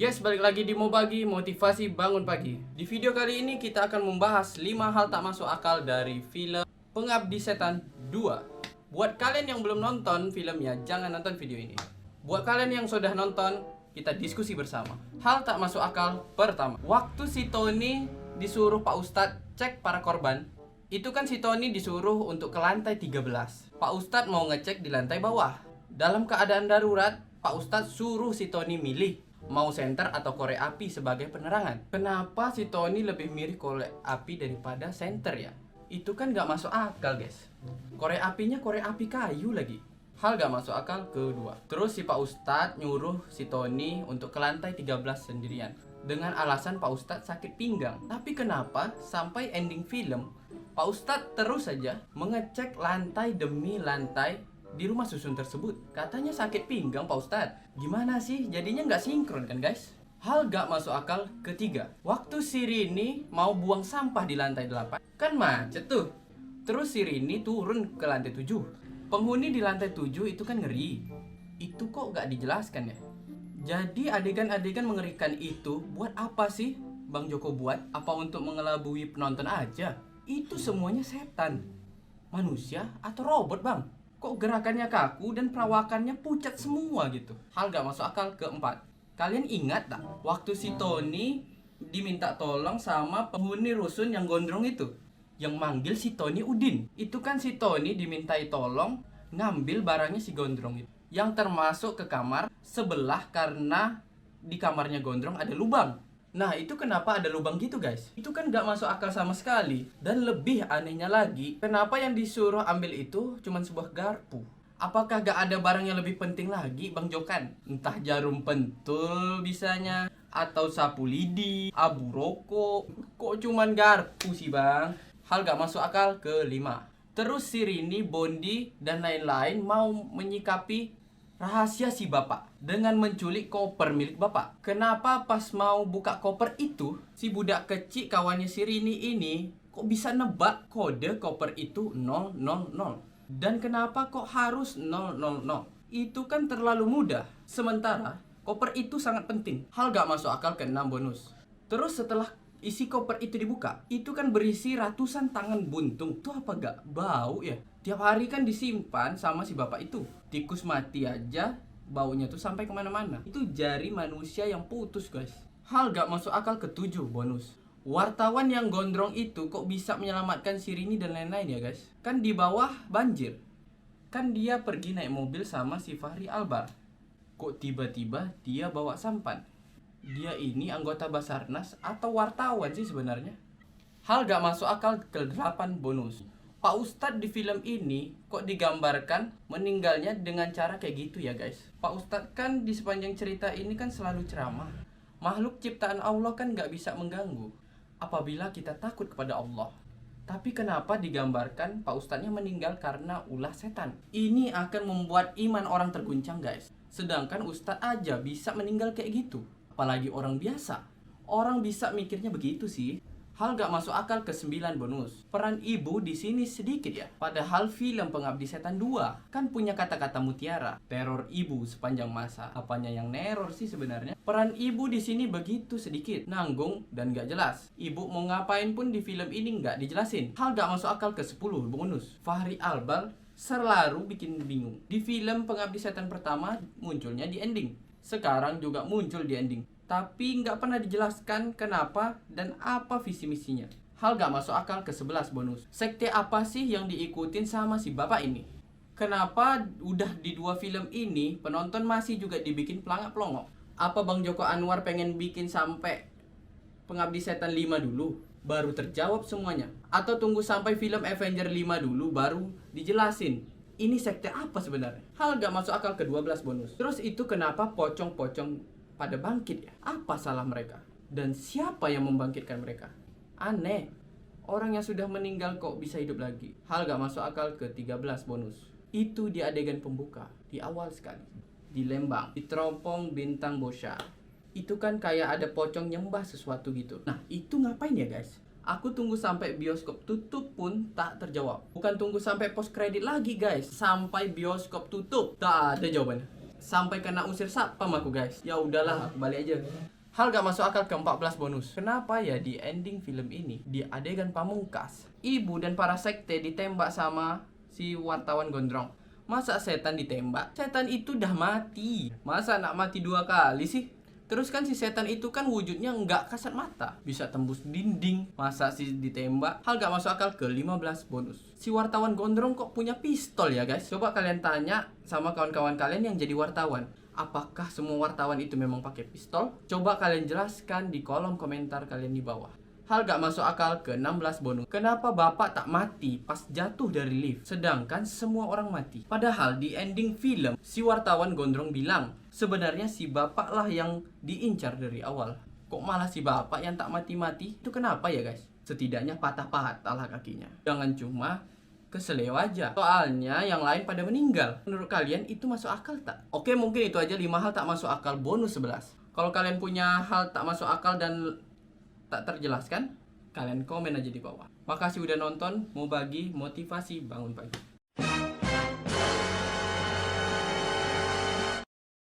Guys, balik lagi di Mobagi, motivasi bangun pagi. Di video kali ini kita akan membahas 5 hal tak masuk akal dari film Pengabdi Setan 2. Buat kalian yang belum nonton filmnya, jangan nonton video ini. Buat kalian yang sudah nonton, kita diskusi bersama. Hal tak masuk akal pertama, waktu si Tony disuruh Pak Ustadz cek para korban, itu kan si Tony disuruh untuk ke lantai 13. Pak Ustadz mau ngecek di lantai bawah. Dalam keadaan darurat, Pak Ustadz suruh si Tony milih mau senter atau korek api sebagai penerangan. Kenapa si Tony lebih milih korek api daripada senter ya? Itu kan gak masuk akal, guys. Korek apinya korek api kayu lagi. Hal gak masuk akal kedua. Terus si Pak Ustadz nyuruh si Tony untuk ke lantai 13 sendirian dengan alasan Pak Ustadz sakit pinggang. Tapi kenapa sampai ending film Pak Ustadz terus saja mengecek lantai demi lantai di rumah susun tersebut? Katanya sakit pinggang Pak Ustadz. Gimana sih? Jadinya nggak sinkron kan guys? Hal gak masuk akal ketiga, waktu si Rini mau buang sampah di lantai 8, kan macet tuh. Terus si Rini turun ke lantai 7. Penghuni di lantai 7 itu kan ngeri. Itu kok gak dijelaskan ya? Jadi adegan-adegan mengerikan itu buat apa sih Bang Joko buat? Apa untuk mengelabui penonton aja? Itu semuanya setan. Manusia atau robot bang? Kok gerakannya kaku dan perawakannya pucat semua gitu? Hal gak masuk akal keempat. Kalian ingat tak? Waktu si Tony diminta tolong sama penghuni rusun yang gondrong itu, yang manggil si Tony Udin. Itu kan si Tony dimintai tolong ngambil barangnya si gondrong itu, yang termasuk ke kamar sebelah karena di kamarnya gondrong ada lubang. Nah itu kenapa ada lubang gitu guys? Itu kan gak masuk akal sama sekali. Dan lebih anehnya lagi, kenapa yang disuruh ambil itu cuma sebuah garpu? Apakah gak ada barang yang lebih penting lagi Bang Jokan? Entah jarum pentul bisanya, atau sapu lidi, abu rokok. Kok cuman garpu sih bang? Hal gak masuk akal kelima. Terus si Rini, Bondi, dan lain-lain mau menyikapi rahasia si bapak dengan menculik koper milik bapak. Kenapa pas mau buka koper itu, si budak kecil kawannya si Rini ini kok bisa nebak kode koper itu 000? Dan kenapa kok harus 000? Itu kan terlalu mudah. Sementara koper itu sangat penting. Hal gak masuk akal ke-6 bonus. Terus setelah isi koper itu dibuka, itu kan berisi ratusan tangan buntung. Itu apa gak bau ya? Tiap hari kan disimpan sama si bapak itu. Tikus mati aja baunya tuh sampai kemana-mana. Itu jari manusia yang putus guys. Hal gak masuk akal ke-7 bonus. Wartawan yang gondrong itu kok bisa menyelamatkan si Rini dan lain-lain ya guys? Kan di bawah banjir. Kan dia pergi naik mobil sama si Fahri Albar. Kok tiba-tiba dia bawa sampan? Dia ini anggota Basarnas atau wartawan sih sebenarnya? Hal gak masuk akal ke-8 bonus. Pak Ustadz di film ini kok digambarkan meninggalnya dengan cara kayak gitu ya guys? Pak Ustadz kan di sepanjang cerita ini kan selalu ceramah. Makhluk ciptaan Allah kan gak bisa mengganggu apabila kita takut kepada Allah. Tapi kenapa digambarkan Pak Ustadznya meninggal karena ulah setan? Ini akan membuat iman orang terguncang guys. Sedangkan Ustadz aja bisa meninggal kayak gitu, apalagi orang biasa. Orang bisa mikirnya begitu sih. Hal gak masuk akal ke-9 bonus. Peran ibu di sini sedikit ya. Padahal film Pengabdi Setan 2 kan punya kata-kata mutiara, teror ibu sepanjang masa. Apanya yang neror sih sebenarnya? Peran ibu di sini begitu sedikit, nanggung dan gak jelas. Ibu mau ngapain pun di film ini gak dijelasin. Hal gak masuk akal ke-10 bonus. Fahri Albar selalu bikin bingung. Di film Pengabdi Setan pertama munculnya di ending, sekarang juga muncul di ending, tapi nggak pernah dijelaskan kenapa dan apa visi misinya. Hal gak masuk akal ke-11 bonus. Sekte apa sih yang diikutin sama si bapak ini? Kenapa udah di 2 film ini penonton masih juga dibikin pelangak-pelongok? Apa Bang Joko Anwar pengen bikin sampai Pengabdi Setan 5 dulu baru terjawab semuanya? Atau tunggu sampai film Avenger 5 dulu baru dijelasin ini sekte apa sebenarnya? Hal gak masuk akal ke-12 bonus. Terus itu kenapa pocong-pocong pada bangkit ya? Apa salah mereka? Dan siapa yang membangkitkan mereka? Aneh. Orang yang sudah meninggal kok bisa hidup lagi? Hal gak masuk akal ke-13 bonus. Itu di adegan pembuka, di awal sekali, di Lembang, di Teropong Bintang Bosha. Itu kan kayak ada pocong nyembah sesuatu gitu. Nah itu ngapain ya guys? Aku tunggu sampai bioskop tutup pun tak terjawab. Bukan tunggu sampai post kredit lagi guys, sampai bioskop tutup tak ada jawabannya. sampai kena usir satpam aku guys. Ya udahlah, aku balik aja. Hal gak masuk akal ke-14 bonus. Kenapa ya di ending film ini, di adegan pamungkas, ibu dan para sekte ditembak sama si wartawan gondrong? Masa setan ditembak? Setan itu udah mati. Masa nak mati 2 kali sih? Terus kan si setan itu kan wujudnya nggak kasat mata, bisa tembus dinding. Masa sih ditembak? Hal gak masuk akal ke-15 bonus. Si wartawan gondrong kok punya pistol ya guys? Coba kalian tanya sama kawan-kawan kalian yang jadi wartawan. Apakah semua wartawan itu memang pakai pistol? Coba kalian jelaskan di kolom komentar kalian di bawah. Hal gak masuk akal ke-16 bonus. Kenapa bapak tak mati pas jatuh dari lift, sedangkan semua orang mati? Padahal di ending film, si wartawan gondrong bilang, sebenarnya si bapak lah yang diincar dari awal. Kok malah si bapak yang tak mati-mati? Itu kenapa ya guys? Setidaknya patah-patah lah kakinya. Jangan cuma keseleo aja. Soalnya yang lain pada meninggal. Menurut kalian itu masuk akal tak? Oke, mungkin itu aja 5 hal tak masuk akal bonus 11. Kalau kalian punya hal tak masuk akal dan tak terjelaskan, kalian komen aja di bawah. Makasih udah nonton, mau bagi motivasi bangun pagi.